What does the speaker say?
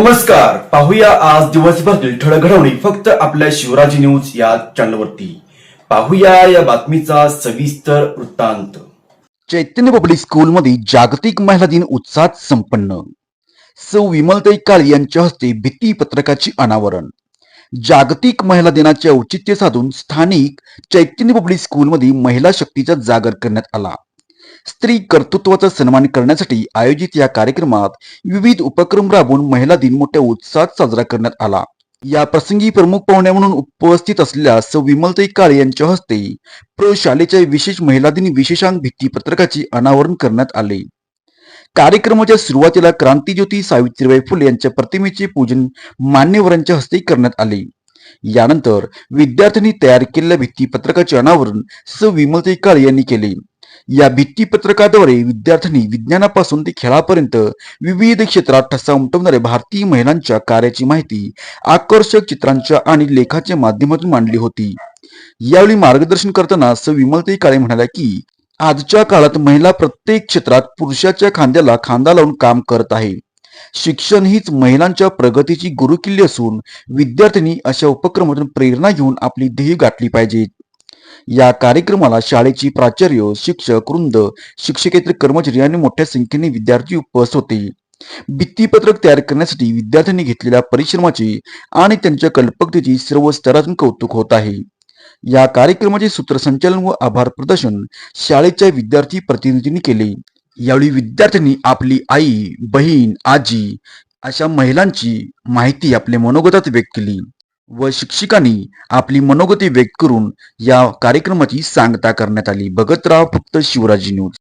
नमस्कार, पाहूया आज दिवसभरातील ठळक घडामोडी फक्त आपल्या शिवराजी न्यूज या चॅनलवरती. पाहूया या बातमीचा सविस्तर वृत्तांत. चैतन्य पब्लिक स्कूलमध्ये जागतिक महिला दिन उत्साहात संपन्न. सौ विमलताई काळे यांच्या हस्ते भित्तीपत्रकाचे अनावरण. जागतिक महिला दिनाचे औचित्य साधून स्थानिक चैतन्य पब्लिक स्कूलमध्ये महिला शक्तीचा जागर करण्यात आला. स्त्री कर्तृत्वाचा सन्मान करण्यासाठी आयोजित या कार्यक्रमात विविध उपक्रम राबवून महिला दिन मोठ्या उत्साहात साजरा करण्यात आला. या प्रसंगी प्रमुख पाहुण्या म्हणून उपस्थित असलेल्या सौ विमलताई काळे यांच्या हस्ते प्रशालेच्या विशेष महिला दिन विशेषांक भित्तीपत्रकाचे अनावरण करण्यात आले. कार्यक्रमाच्या सुरुवातीला क्रांतीज्योती सावित्रीबाई फुले यांच्या प्रतिमेचे पूजन मान्यवरांच्या हस्ते करण्यात आले. यानंतर विद्यार्थ्यांनी तयार केलेल्या भित्तीपत्रकाचे अनावरण सौ विमलताई काळे यांनी केले. या भित्तीपत्रकाद्वारे विद्यार्थ्यांनी विज्ञानापासून ते खेळापर्यंत विविध क्षेत्रात ठसा उमटवणाऱ्या भारतीय महिलांच्या कार्याची माहिती आकर्षक चित्रांच्या आणि लेखाच्या माध्यमातून मांडली होती. यावेळी मार्गदर्शन करताना सौ विमलताई काळे म्हणाल्या की आजच्या काळात महिला प्रत्येक क्षेत्रात पुरुषाच्या खांद्याला खांदा लावून काम करत आहे. शिक्षण हीच महिलांच्या प्रगतीची गुरुकिल्ली असून विद्यार्थ्यांनी अशा उपक्रमातून प्रेरणा घेऊन आपली ध्येय गाठली पाहिजेत. या कार्यक्रमाला शाळेची प्राचार्य, शिक्षक वृंद, शिक्षकेतर कर्मचारी आणि मोठ्या संख्येने विद्यार्थी उपस्थित होते. भित्तीपत्रक तयार करण्यासाठी विद्यार्थ्यांनी घेतलेल्या परिश्रमाचे आणि त्यांच्या कल्पकतेचे सर्व स्तरातून कौतुक होत आहे. या कार्यक्रमाचे सूत्रसंचालन व आभार प्रदर्शन शाळेच्या विद्यार्थी प्रतिनिधींनी केले. यावेळी विद्यार्थ्यांनी आपली आई, बहीण, आजी अशा महिलांची माहिती आपल्या मनोगतात व्यक्त केली व शिक्षकांनी आपली मनोगती व्यक्त करून या कार्यक्रमाची सांगता करण्यात आली. बघत राहा फक्त शिवराजी न्यूज.